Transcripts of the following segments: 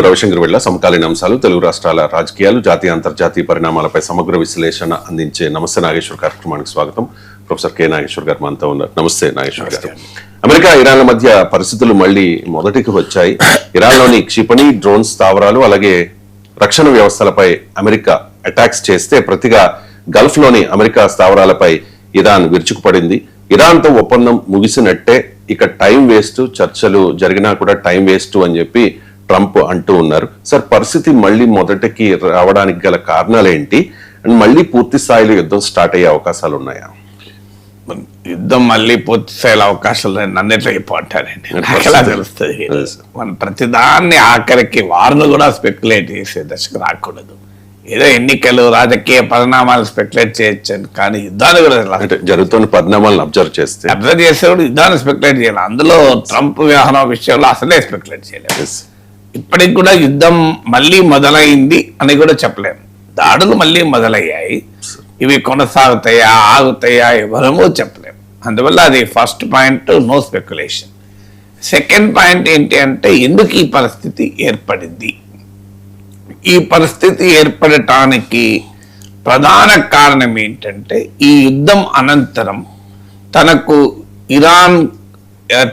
రవిశంకర్ వెళ్ళ సమకాలీన అంశాలు, తెలుగు రాష్ట్రాల రాజకీయాలు, జాతీయ అంతర్జాతీయ పరిణామాలపై సమగ్ర విశ్లేషణ అందించే నమస్తే నాగేశ్వర్ కార్యక్రమానికి స్వాగతం. ప్రొఫెసర్ కె నాగేశ్వర్ గారు మనతో ఉన్నారు. నమస్తే నాగేశ్వర్ గారు. అమెరికా ఇరాన్ల మధ్య పరిస్థితులు మళ్లీ మొదటికి వచ్చాయి. ఇరాన్లోని క్షిపణి, డ్రోన్ స్థావరాలు అలాగే రక్షణ వ్యవస్థలపై అమెరికా అటాక్స్ చేస్తే ప్రతిగా గల్ఫ్ లోని అమెరికా స్థావరాలపై ఇరాన్ విరుచుకుపడింది. ఇరాన్ తో ఒప్పందం ముగిసినట్టే, ఇక టైం వేస్ట్, చర్చలు జరిగినా కూడా టైం వేస్ట్ అని చెప్పి ట్రంప్ అంటూ ఉన్నారు. సార్, పరిస్థితి మళ్ళీ మొదటికి రావడానికి గల కారణాలు ఏంటి? అండ్ మళ్ళీ పూర్తి స్థాయిలో యుద్ధం స్టార్ట్ అయ్యే అవకాశాలు ఉన్నాయా? యుద్ధం మళ్ళీ పూర్తి స్థాయిలో అవకాశాలు నన్నెట్లా చెప్పంటారండి, నాకు ఎలా తెలుస్తుంది? మన ప్రతిదాన్ని ఆఖరికి వారిని కూడా స్పెక్యులేట్ చేసే దశకు రాకూడదు. ఏదో ఎన్నికలు, రాజకీయ పరిణామాలు స్పెక్యులేట్ చేయొచ్చు, కానీ యుద్ధాన్ని కూడా జరుగుతున్న పరిణామాలను అబ్జర్వ్ చేసేవాడు యుద్ధాన్ని స్పెక్యులేట్ చేయాలి. అందులో ట్రంప్ వ్యవహారం విషయంలో అసలే స్పెక్యులేట్ చేయలేదు. ఇప్పటికి కూడా యుద్ధం మళ్ళీ మొదలైంది అని కూడా చెప్పలేము. దాడులు మళ్ళీ మొదలయ్యాయి, ఇవి కొనసాగుతాయా ఆగుతాయా ఎవరమో చెప్పలేము. అందువల్ల అది first point, no speculation. Second point ఏంటి అంటే, ఎందుకు ఈ పరిస్థితి ఏర్పడింది? ఈ పరిస్థితి ఏర్పడటానికి ప్రధాన కారణం ఏంటంటే, ఈ యుద్ధం అనంతరం ఇరాన్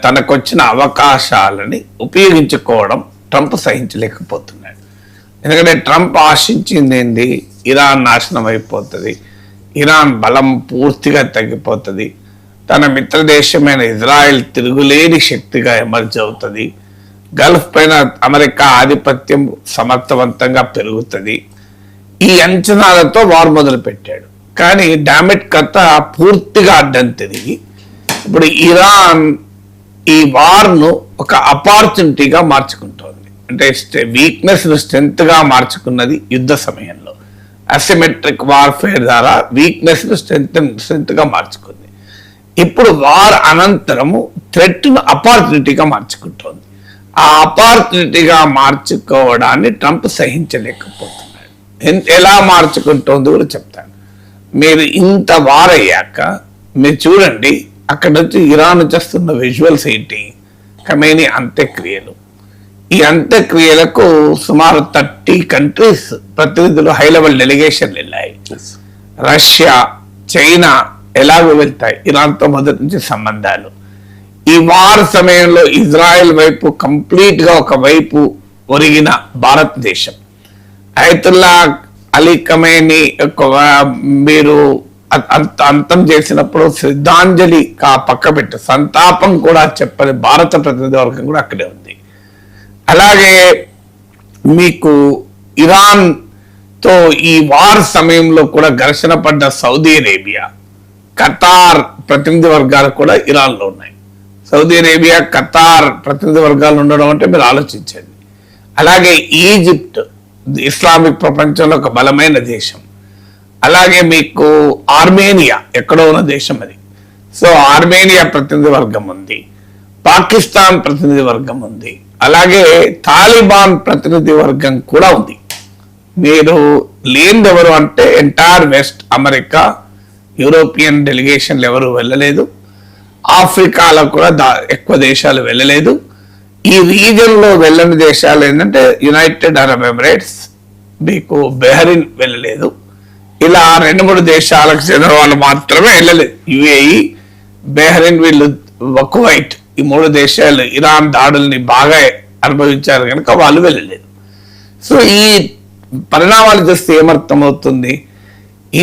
తనకొచ్చిన అవకాశాలని ఉపయోగించుకోవడం ట్రంప్ సహించలేకపోతున్నాడు. ఎందుకంటే ట్రంప్ ఆశించింది ఏంది? ఇరాన్ నాశనం అయిపోతుంది, ఇరాన్ బలం పూర్తిగా తగ్గిపోతుంది, తన మిత్ర దేశమైన ఇజ్రాయెల్ తిరుగులేని శక్తిగా ఎమర్జ్ అవుతుంది, గల్ఫ్ పైన అమెరికా ఆధిపత్యం సమర్థవంతంగా పెరుగుతుంది. ఈ అంచనాలతో వార్ మొదలు పెట్టాడు. కానీ డామిట్ కథ పూర్తిగా అడ్డం తిరిగి ఇప్పుడు ఇరాన్ ఈ వార్ను ఒక ఆపర్చునిటీగా మార్చుకుంటోంది. అంటే వీక్నెస్ స్ట్రెంత్ గా మార్చుకున్నది యుద్ధ సమయంలో. అసిమెట్రిక్ వార్ఫేర్ ద్వారా వీక్నెస్ స్ట్రెంత్ గా మార్చుకుంది. ఇప్పుడు వార్ అనంతరము థ్రెట్ ను ఆపర్చునిటీగా మార్చుకుంటోంది. ఆ ఆపర్చునిటీగా మార్చుకోవడాన్ని ట్రంప్ సహించలేకపోతున్నాడు. ఎలా మార్చుకుంటోంది కూడా చెప్తాను. మీరు ఇంత వార్ అయ్యాక మీరు చూడండి, అక్కడ నుంచి ఇరాన్ చేస్తున్న విజువల్స్ ఏంటి? ఖమేనీ అంత్యక్రియలు. ఈ అంత్యక్రియలకు సుమారు 30 కంట్రీస్ ప్రతినిధులు, హై లెవెల్ డెలిగేషన్లు వెళ్ళాయి. రష్యా, చైనా ఎలాగో వెళ్తాయి, ఇరాన్తో మొదటి నుంచి సంబంధాలు. ఈ వార్ సమయంలో ఇజ్రాయెల్ వైపు కంప్లీట్ గా ఒక వైపు ఒరిగిన భారతదేశం, అయతుల్లా అలీ ఖమేనీ మీరు అంతం చేసినప్పుడు శ్రద్ధాంజలి పక్క పెట్టి సంతాపం కూడా చెప్పని భారత ప్రతినిధి వర్గం కూడా అక్కడే ఉంది. అలాగే మీకు ఇరాన్ తో ఈ వార్ సమయంలో కూడా ఘర్షణ పడ్డ సౌదీ అరేబియా, ఖతార్ ప్రతినిధి వర్గాలు కూడా ఇరాన్లో ఉన్నాయి. సౌదీ అరేబియా, ఖతార్ ప్రతినిధి వర్గాలు ఉండడం అంటే మీరు ఆలోచించండి. అలాగే ఈజిప్ట్ ఇస్లామిక్ ప్రపంచంలో ఒక బలమైన దేశం. అలాగే మీకు ఆర్మేనియా ఎక్కడో ఉన్న దేశం అది. సో ఆర్మేనియా ప్రతినిధి వర్గం ఉంది, పాకిస్తాన్ ప్రతినిధి వర్గం ఉంది, అలాగే తాలిబాన్ ప్రతినిధి వర్గం కూడా ఉంది. మీరు లేనిది ఎవరు అంటే ఎంటైర్ వెస్ట్ అమెరికా, యూరోపియన్ డెలిగేషన్లు ఎవరు వెళ్ళలేదు. ఆఫ్రికాలో కూడా ఎక్కువ దేశాలు వెళ్ళలేదు. ఈ రీజన్ లో వెళ్ళని దేశాలు ఏంటంటే యునైటెడ్ అరబ్ ఎమిరేట్స్, మీకు బెహరిన్ వెళ్ళలేదు. ఇలా 2-3 దేశాలకు చెందిన వాళ్ళు మాత్రమే వెళ్ళలేదు. యుఏఈ, బెహరిన్, వీళ్ళు కువైట్, ఈ 3 దేశాలు ఇరాన్ దాడుల్ని బాగా అనుభవించారు కనుక వాళ్ళు వెళ్ళలేదు. సో ఈ పరిణామాలు చూస్తే ఏమర్థమవుతుంది?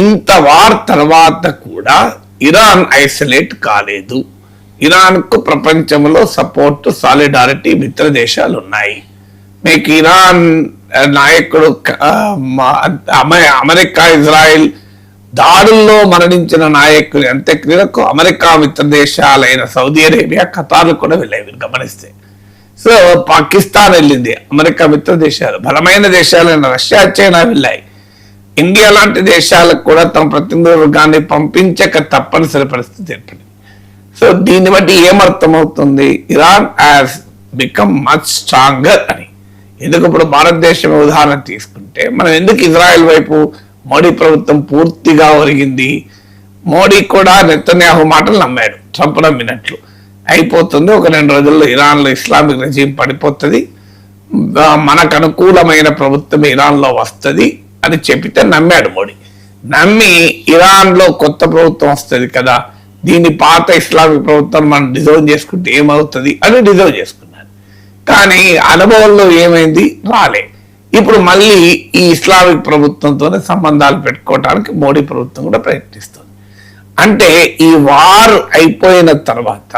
ఇంత వార్ తర్వాత కూడా ఇరాన్ ఐసోలేట్ కాలేదు. ఇరాన్ కు ప్రపంచంలో సపోర్ట్, సాలిడారిటీ మిత్ర దేశాలు ఉన్నాయి. మీకు ఇరాన్ నాయకుడు అమెరికా, ఇజ్రాయెల్ దాడుల్లో మరణించిన నాయకులు అంత్యక్రియలకు అమెరికా మిత్ర దేశాలైన సౌదీ అరేబియా, ఖతార్ కూడా వెళ్ళాయి మీరు గమనిస్తే. సో పాకిస్తాన్ వెళ్ళింది, అమెరికా మిత్ర దేశాలు. బలమైన దేశాలైన రష్యా, చైనా వెళ్ళాయి. ఇండియా లాంటి దేశాలకు కూడా తమ ప్రతినిధి వర్గాన్ని పంపించక తప్పనిసరి పరిస్థితి ఏర్పడింది. సో దీన్ని బట్టి ఏమర్థమవుతుంది? Iran has become much stronger అని. ఎందుకు ఇప్పుడు భారతదేశం ఉదాహరణ తీసుకుంటే, మనం ఎందుకు ఇజ్రాయెల్ వైపు మోడీ ప్రభుత్వం పూర్తిగా ఒరిగింది? మోడీ కూడా నెతన్యాహు మాటలు నమ్మాడు, ట్రంప్ నమ్మినట్లు. అయిపోతుంది, ఒక 2 రోజుల్లో ఇరాన్లో ఇస్లామిక్ రెజీమ్ పడిపోతుంది, మనకు అనుకూలమైన ప్రభుత్వం ఇరాన్లో వస్తుంది అని చెప్పితే నమ్మాడు మోడీ. నమ్మి ఇరాన్లో కొత్త ప్రభుత్వం వస్తుంది కదా, దీన్ని పాత ఇస్లామిక్ ప్రభుత్వం మనం డిజర్వ్ చేసుకుంటే ఏమవుతుంది అని డిజర్వ్ చేసుకున్నాడు. కానీ అనుభవంలో ఏమైంది, రాలే. ఇప్పుడు మళ్ళీ ఈ ఇస్లామిక్ ప్రభుత్వంతోనే సంబంధాలు పెట్టుకోవడానికి మోడీ ప్రభుత్వం కూడా ప్రయత్నిస్తుంది. అంటే ఈ వార్ అయిపోయిన తర్వాత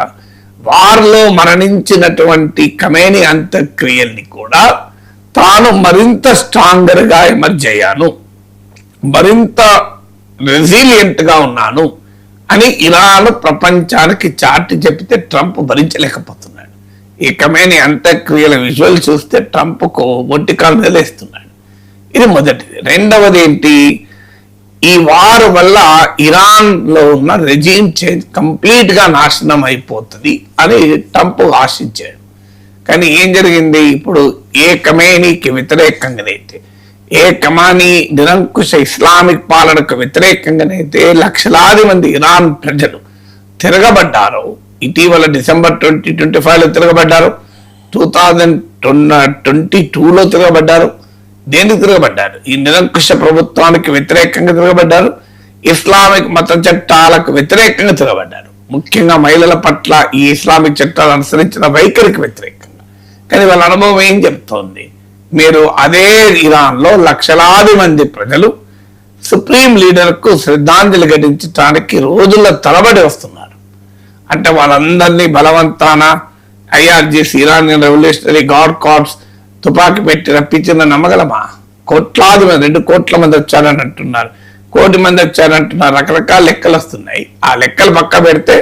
వార్లో మరణించినటువంటి ఖమేనీ అంత్యక్రియల్ని కూడా తాను మరింత స్ట్రాంగర్గా ఎమర్జ్ అయ్యాను, మరింత రెసిలియంట్ గా ఉన్నాను అని ఇరాన్ ప్రపంచానికి చాటి చెప్తే ట్రంప్ భరించలేకపోతున్నాడు. ఈ ఖమేనీ అంత్యక్రియల విజువల్ చూస్తే ట్రంప్కు ఒంటికాలు నిలేస్తున్నాడు. ఇది మొదటిది. రెండవది ఏంటి, ఈ వార్ వల్ల ఇరాన్ లో ఉన్న రెజీమ్ చేంజ్ కంప్లీట్ గా నాశనం అయిపోతుంది అని ట్రంప్ ఆశించాడు. కానీ ఏం జరిగింది, ఇప్పుడు ఏ ఖమేనీకి వ్యతిరేకంగానైతే, ఏ ఖమేనీ నిరంకుశ ఇస్లామిక్ పాలనకు వ్యతిరేకంగానైతే లక్షలాది మంది ఇరాన్ ప్రజలు తిరగబడ్డారు, ఇటీవల డిసెంబర్ 2025లో తిరగబడ్డారు, 2022లో తిరగబడ్డారు. దేనికి తిరగబడ్డారు? ఈ నిరంకుశ ప్రభుత్వానికి వ్యతిరేకంగా తిరగబడ్డారు, ఇస్లామిక్ మత చట్టాలకు వ్యతిరేకంగా తిరగబడ్డారు, ముఖ్యంగా మహిళల పట్ల ఈ ఇస్లామిక్ చట్టాలు అనుసరించిన వైఖరికి వ్యతిరేకంగా. కానీ వాళ్ళ అనుభవం ఏం చెప్తోంది, మీరు అదే ఇరాన్లో లక్షలాది మంది ప్రజలు సుప్రీం లీడర్కు శ్రద్ధాంజలి ఘటించడానికి రోజుల తరబడి వస్తున్నారు. అంటే వాళ్ళందరినీ బలవంతాన IRGC Iranian revolutionary guard corps తుపాకీ పెట్టి రప్పించిన నమ్మగలమా? కోట్లాది మంది, 2 కోట్ల మంది వచ్చారని అంటున్నారు, 1 కోటి మంది వచ్చారంటున్నారు, రకరకాల లెక్కలు వస్తున్నాయి. ఆ లెక్కలు పక్క పెడితే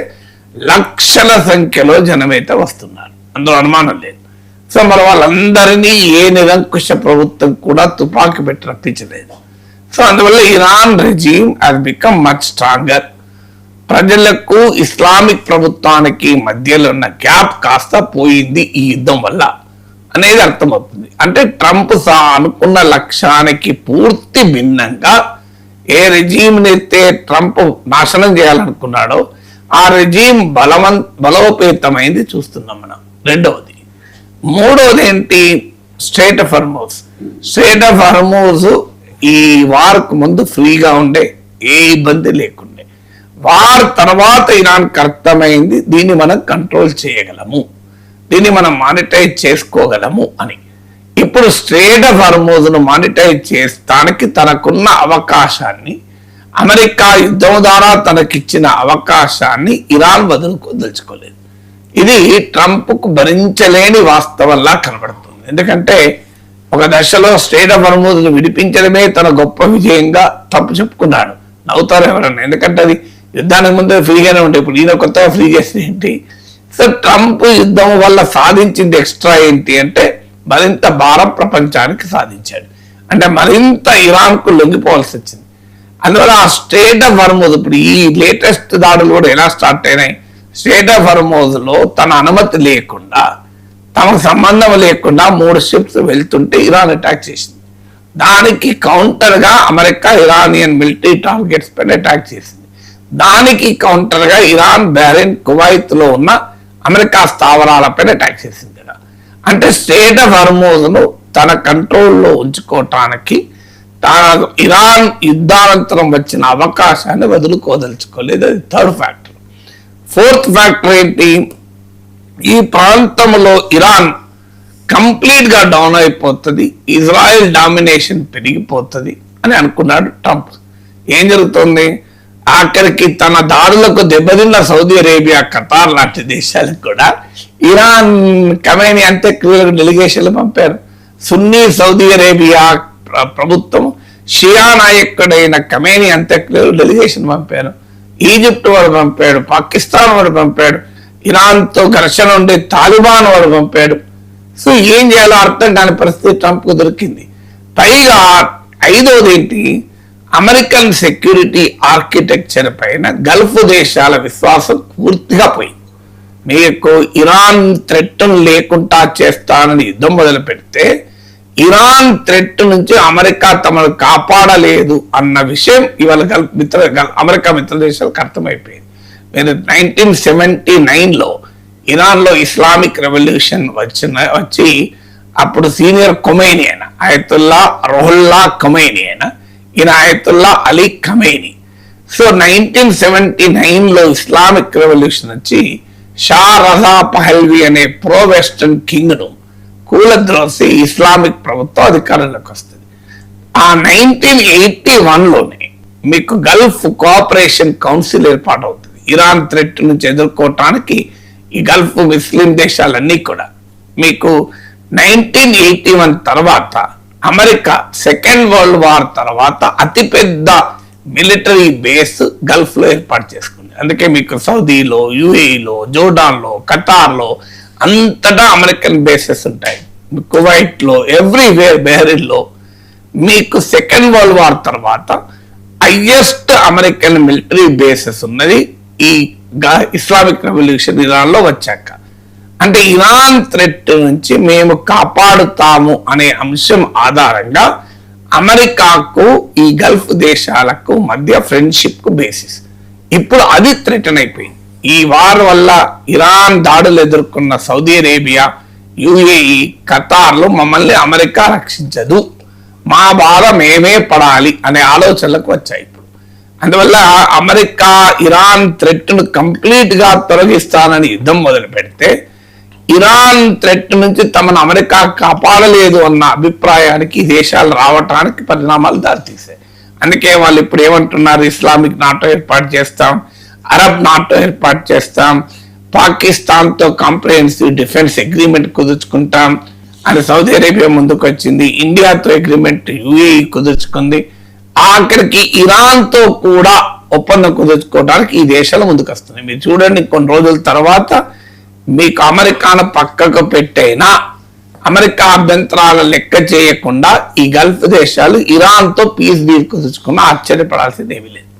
లక్షల సంఖ్యలో జనమైతే వస్తున్నారు, అందులో అనుమానం లేదు. సో మరి వాళ్ళందరినీ ఏ నిరంకుశ ప్రభుత్వం కూడా తుపాకీ పెట్టి రప్పించలేదు. సో అందువల్ల Iran regime has become much stronger. ప్రజలకు ఇస్లామిక్ ప్రభుత్వానికి మధ్యలో ఉన్న గ్యాప్ కాస్త పోయింది ఈ యుద్ధం వల్ల అనేది అర్థమవుతుంది. అంటే ట్రంప్ అనుకున్న లక్ష్యానికి పూర్తి భిన్నంగా ఏ రెజీమ్ని అయితే ట్రంప్ నాశనం చేయాలనుకున్నాడో ఆ రెజీమ్ బలోపేతమైంది చూస్తున్నాం మనం. రెండవది. మూడవది ఏంటి, strait of Hormuz. Strait of Hormuz ఈ వార్కు ముందు ఫ్రీగా ఉండే, ఏ ఇబ్బంది లేకుండే. వార్ తర్వాత ఇరాన్కి అర్థమైంది దీన్ని మనం కంట్రోల్ చేయగలము, దీన్ని మనం మానిటైజ్ చేసుకోగలము అని. ఇప్పుడు స్ట్రెయిట్ ఆఫ్ హార్మోజ్ను మానిటైజ్ చేస్తానికి తనకున్న అవకాశాన్ని, అమెరికా యుద్ధం ద్వారా తనకిచ్చిన అవకాశాన్ని ఇరాన్ వదులుకోదలుచుకోలేదు. ఇది ట్రంప్కు భరించలేని వాస్తవంలా కనబడుతుంది. ఎందుకంటే ఒక దశలో స్ట్రెయిట్ ఆఫ్ హార్మోజ్ను విడిపించడమే తన గొప్ప విజయంగా ట్రంప్ చెప్పుకున్నాడు. నవ్వుతారు ఎవరన్నా, ఎందుకంటే అది యుద్ధానికి ముందు ఫ్రీగానే ఉండే, ఇప్పుడు ఈయన కొత్తగా ఫ్రీ చేస్తే ఏంటి. సో ట్రంప్ యుద్ధం వల్ల సాధించింది ఎక్స్ట్రా ఏంటి అంటే మరింత భారం ప్రపంచానికి సాధించాడు. అంటే మరింత ఇరాన్కు లొంగిపోవాల్సి వచ్చింది. అందువల్ల ఆ స్ట్రెయిట్ ఆఫ్ హార్మోజ్, ఇప్పుడు ఈ లేటెస్ట్ దాడులు కూడా ఎలా స్టార్ట్ అయినాయి, స్ట్రెయిట్ ఆఫ్ హార్మోజ్ లో తన అనుమతి లేకుండా, తమకు సంబంధం లేకుండా 3 షిప్స్ వెళ్తుంటే ఇరాన్ అటాక్ చేసింది. దానికి కౌంటర్ గా అమెరికా ఇరానియన్ మిలిటరీ టార్గెట్స్ పైన అటాక్ చేసింది. దానికి కౌంటర్ గా ఇరాన్, బహ్రెయిన్, కువైత్ లో ఉన్న అమెరికా స్థావరాలపైన అటాక్ చేసింది. అంటే స్ట్రెయిట్ ఆఫ్ హార్మోజ్ ను తన కంట్రోల్లో ఉంచుకోవటానికి ఇరాన్ యుద్ధానంతరం వచ్చిన అవకాశాన్ని వదులుకోదలుచుకోలేదు. అది థర్డ్ ఫ్యాక్టర్. ఫోర్త్ ఫ్యాక్టర్ ఏంటి, ఈ ప్రాంతంలో ఇరాన్ కంప్లీట్ గా డౌన్ అయిపోతుంది, ఇజ్రాయెల్ డామినేషన్ పెరిగిపోతుంది అని అనుకున్నాడు ట్రంప్. ఏం జరుగుతుంది, ఆఖరికి తన దాడులకు దెబ్బతిన్న సౌదీ అరేబియా, ఖతార్ లాంటి దేశాలకు కూడా ఇరాన్ ఖమేనీ అంత్యక్రియలకు డెలిగేషన్లు పంపారు. సున్నీ సౌదీ అరేబియా ప్రభుత్వం షియా నాయకుడైన ఖమేనీ అంత్యక్రియలు డెలిగేషన్ పంపారు. ఈజిప్ట్ వాడు పంపాడు, పాకిస్తాన్ వాడు పంపాడు, ఇరాన్తో ఘర్షణ ఉండే తాలిబాన్ వాడు పంపాడు. సో ఏం చేయాలో అర్థం కాని పరిస్థితి ట్రంప్కు దొరికింది. పైగా ఐదోది ఏంటి, అమెరికన్ సెక్యూరిటీ ఆర్కిటెక్చర్ పైన గల్ఫ్ దేశాల విశ్వాసం పూర్తిగా పోయింది. మీకు ఇరాన్ థ్రెట్ను లేకుండా చేస్తానని యుద్ధం మొదలు పెడితే ఇరాన్ థ్రెట్ నుంచి అమెరికా తమను కాపాడలేదు అన్న విషయం ఇవాళ అమెరికా మిత్ర దేశాలకు అర్థమైపోయింది. మీరు 1979లో ఇరాన్లో ఇస్లామిక్ రెవల్యూషన్ వచ్చి అప్పుడు సీనియర్ ఖొమైనీ అయిన ఆయతుల్లా రుహుల్లా ఖొమైనీ అయిన ఈయన ఆయతుల్లా అలీ ఖమైనీ. సో 1979లో ఇస్లామిక్ రెవల్యూషన్ వచ్చి షా రజా పహల్వి అనే ప్రో వెస్టర్న్ కింగ్ ను కూలద్రోసి ఇస్లామిక్ ప్రభుత్వం అధికారంలోకి వస్తుంది. ఆ 1981లోనే మీకు గల్ఫ్ కోఆపరేషన్ కౌన్సిల్ ఏర్పాటవుతుంది. ఇరాన్ థ్రెట్ నుంచి ఎదుర్కోవటానికి ఈ గల్ఫ్ ముస్లిం దేశాలన్నీ కూడా మీకు 1981 తర్వాత అమెరికా సెకండ్ వరల్డ్ వార్ తర్వాత అతిపెద్ద మిలిటరీ బేస్ గల్ఫ్ లో ఏర్పాటు చేసుకుంది. అందుకే మీకు సౌదీలో, యుఏఈలో, జోర్డాన్లో, ఖతార్లో అంతటా అమెరికన్ బేసెస్ ఉంటాయి. కువైట్ లో, ఎవ్రీవేర్, బెహ్రెయిన్ లో మీకు సెకండ్ వరల్డ్ వార్ తర్వాత హైయెస్ట్ అమెరికన్ మిలిటరీ బేసెస్ ఉన్నది ఈ ఇస్లామిక్ రెవల్యూషన్ ఇరాన్ లో వచ్చాక. అంటే ఇరాన్ థ్రెట్ నుంచి మేము కాపాడుతాము అనే అంశం ఆధారంగా అమెరికాకు ఈ గల్ఫ్ దేశాలకు మధ్య ఫ్రెండ్షిప్ కు బేసిస్. ఇప్పుడు అది థ్రెటన్ అయిపోయింది. ఈ వార్ వల్ల ఇరాన్ దాడులు ఎదుర్కొన్న సౌదీ అరేబియా, యుఏఈ, ఖతార్లు మమ్మల్ని అమెరికా రక్షించదు, మా బాధ మేమే పడాలి అనే ఆలోచనలకు వచ్చాయి ఇప్పుడు. అందువల్ల అమెరికా ఇరాన్ థ్రెట్ ను కంప్లీట్ గా తొలగిస్తానని యుద్ధం మొదలు పెడితే ఇరాన్ థ్రెట్ నుంచి తమను అమెరికా కాపాడలేదు అన్న అభిప్రాయానికి దేశాలు రావటానికి పరిణామాలు దారితీశాయి. అందుకే వాళ్ళు ఇప్పుడు ఏమంటున్నారు, ఇస్లామిక్ నాటో ఏర్పాటు చేస్తాం, అరబ్ నాటో ఏర్పాటు చేస్తాం, పాకిస్తాన్ తో కాంప్రహెన్సివ్ డిఫెన్స్ అగ్రిమెంట్ కుదుర్చుకుంటాం అని సౌదీ అరేబియా ముందుకు వచ్చింది. ఇండియాతో అగ్రిమెంట్ యుఏఈ కుదుర్చుకుంది. ఆఖరికి ఇరాన్ తో కూడా ఒప్పందం కుదుర్చుకోవడానికి ఈ దేశాలు ముందుకు వస్తున్నాయి. మీరు చూడండి, కొన్ని రోజుల తర్వాత మీకు అమెరికాను పక్కకు పెట్టైనా అమెరికా అభ్యంతరాల లెక్క చేయకుండా ఈ గల్ఫ్ దేశాలు ఇరాన్ తో పీస్ డీల్ కుదుర్చుకున్నా ఆశ్చర్యపడాల్సింది ఏమీ లేదు.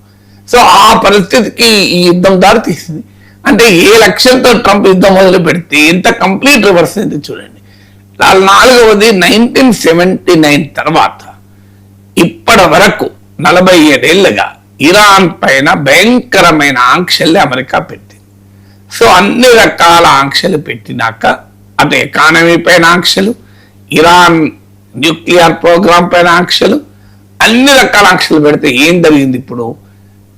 సో ఆ పరిస్థితికి ఈ యుద్ధం దారి తీసింది. అంటే ఏ లక్ష్యంతో ట్రంప్ యుద్ధం మొదలు పెడితే ఇంత కంప్లీట్ రివర్స్ అయింది చూడండి. 4వది 1979 తర్వాత ఇప్పటి వరకు 47 ఏళ్లుగా ఇరాన్ పైన భయంకరమైన ఆంక్షల్ని అమెరికా పెట్టింది. సో అన్ని రకాల ఆంక్షలు పెట్టినాక అటు ఎకానమీ పైన ఆంక్షలు, ఇరాన్ న్యూక్లియర్ ప్రోగ్రామ్ పైన ఆంక్షలు, అన్ని రకాల ఆంక్షలు పెడితే ఏం జరిగింది? ఇప్పుడు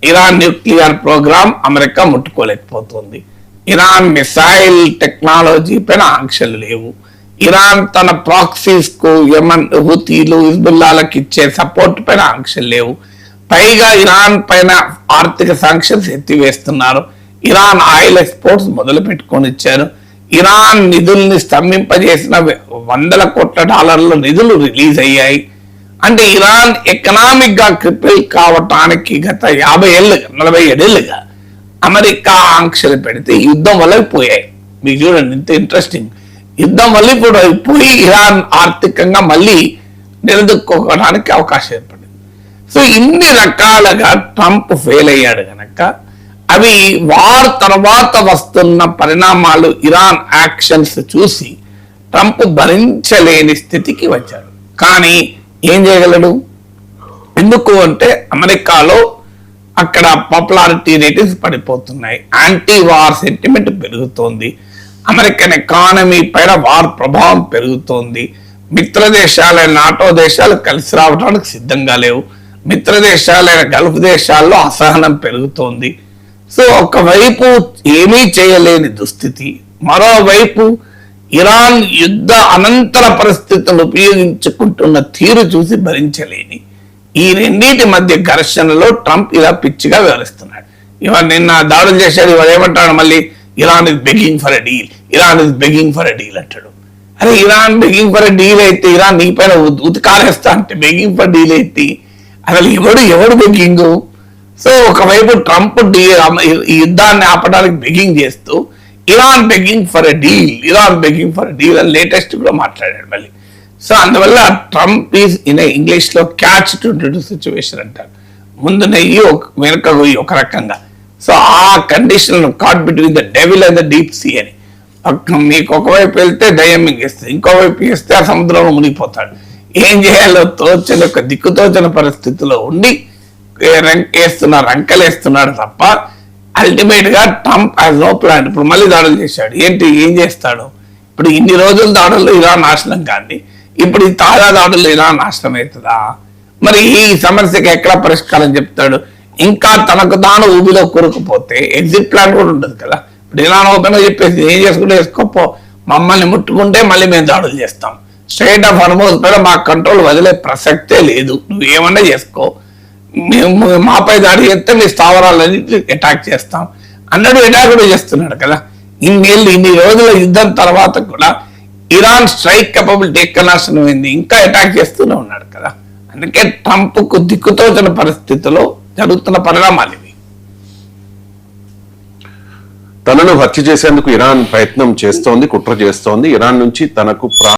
ఇరాన్ న్యూక్లియర్ ప్రోగ్రామ్ అమెరికా ముట్టుకోలేకపోతుంది. ఇరాన్ మిసైల్ టెక్నాలజీ పైన ఆంక్షలు లేవు. ఇరాన్ తన ప్రాక్సీస్ కు యమన్ హూతీలు, హిజ్బుల్లాలకు ఇచ్చే సపోర్ట్ పైన ఆంక్షలు లేవు. పైగా ఇరాన్ పైన ఆర్థిక సాంక్షన్స్ ఎత్తివేస్తున్నారు. ఇరాన్ ఆయిల్ ఎక్స్పోర్ట్స్ మొదలు పెట్టుకొని ఇచ్చారు. ఇరాన్ నిధుల్ని స్తంభింపజేసిన $100 కోట్ల నిధులు రిలీజ్ అయ్యాయి. అంటే ఇరాన్ ఎకనామిక్ గా క్రిపిల్ కావటానికి గత 47 ఏళ్ళుగా అమెరికా ఆంక్షలు పెడితే యుద్ధం వల్ల పోయాయి. మీకు చూడండి ఇంత ఇంట్రెస్టింగ్, యుద్ధం వల్ల ఇప్పుడు పోయి ఇరాన్ ఆర్థికంగా మళ్ళీ నిలదొక్కోవడానికి అవకాశం ఏర్పడింది. సో ఇన్ని రకాలుగా ట్రంప్ ఫెయిల్ అయ్యాడు గనక అవి వార్ తర్వాత వస్తున్న పరిణామాలు, ఇరాన్ యాక్షన్స్ చూసి ట్రంప్ భరించలేని స్థితికి వచ్చాడు. కానీ ఏం చేయగలడు? ఎందుకు అంటే అమెరికాలో అక్కడ పాపులారిటీ రేటింగ్స్ పడిపోతున్నాయి, యాంటీ వార్ సెంటిమెంట్ పెరుగుతోంది, అమెరికన్ ఎకానమీ పైన వార్ ప్రభావం పెరుగుతోంది. మిత్ర దేశాలైన నాటో దేశాలు కలిసి రావడానికి సిద్ధంగా లేవు. మిత్ర దేశాలైన గల్ఫ్ దేశాల్లో అసహనం పెరుగుతోంది. సో ఒకవైపు ఏమీ చేయలేని దుస్థితి, మరోవైపు ఇరాన్ యుద్ధ అనంతర పరిస్థితులను ఉపయోగించుకుంటున్న తీరు చూసి భరించలేని ఈ రెండింటి మధ్య ఘర్షణలో ట్రంప్ ఇలా పిచ్చిగా వ్యవహరిస్తున్నాడు. ఇవాళ నిన్న దాడులు చేశాడు, ఇవాళ ఏమంటాడు మళ్ళీ, Iran is begging for a deal, Iran is begging for a deal అంటాడు. అరే Iran begging for a deal అయితే ఇరాన్ నీ పైన ఉతికారేస్తా అంటే బెగ్గింగ్ ఫర్ డీల్ అయితే అసలు ఎవడు బెగ్గింగ్? సో ఒకవైపు ట్రంప్ ఈ యుద్ధాన్ని ఆపడానికి బెగ్గింగ్ చేస్తూ Iran begging for a deal, Iran begging for a deal అని లేటెస్ట్ కూడా మాట్లాడాడు మళ్ళీ. సో అందువల్ల ట్రంప్ ఈజ్ ఇన్ ఇంగ్లీష్ లో క్యాచ్ టు సిచ్యువేషన్ అంటారు. ముందు నెయ్యి వెనుక గొయ్యి ఒక రకంగా. సో ఆ condition caught between the devil and the deep sea అని. మీకు ఒకవైపు వెళ్తే దయ్యం మింగేస్తుంది, ఇంకోవైపు వేస్తే ఆ సముద్రంలో మునిగిపోతాడు. ఏం చేయాలో తోచని ఒక దిక్కుతోచని పరిస్థితిలో ఉండి రంకలేస్తున్నాడు తప్ప అల్టిమేట్ గా ట్రంప్ హాజ్ నో ప్లాన్. ఇప్పుడు మళ్ళీ దాడులు చేశాడు. ఏం చేస్తాడు? ఇప్పుడు ఇన్ని రోజుల దాడుల్లో ఇరాన్ నాశనం కానీ ఇప్పుడు ఈ తాజా దాడుల్లో ఇరాన్ నాశనం అవుతుందా? మరి ఈ సమస్యకి ఎక్కడ పరిష్కారం చెప్తాడు? ఇంకా తనకు తాను ఊబిలో కూరుకుపోతే ఎగ్జిట్ ప్లాన్ కూడా ఉండదు కదా. ఇప్పుడు ఇరాన్ ఓపెన్ చెప్పేసి ఏం చేసుకుంటే వేసుకోపో, మమ్మల్ని ముట్టుకుంటే మళ్ళీ మేము దాడులు చేస్తాం, స్ట్రైట్ ఆఫ్ హర్మోజ్ పైన మా కంట్రోల్ వదిలే ప్రసక్తే లేదు, నువ్వు ఏమన్నా చేసుకో, మేము మాపై దాడి చేస్తే మీ స్థావరాలని అటాక్ చేస్తాం అన్నట్టు అటాక్ కూడా చేస్తున్నాడు కదా. ఇన్ని రోజుల యుద్ధం తర్వాత కూడా ఇరాన్ స్ట్రైక్ కేపబిలిటీ ఎక్కడ నాశనమైంది, ఇంకా అటాక్ చేస్తూనే ఉన్నాడు కదా. అందుకే ట్రంప్ కు దిక్కుతోచిన పరిస్థితిలో జరుగుతున్న పరిణామాలు ఇవి. తనను హత్య చేసేందుకు ఇరాన్ ప్రయత్నం చేస్తోంది, కుట్ర చేస్తోంది. ఇరాన్ నుంచి తనకు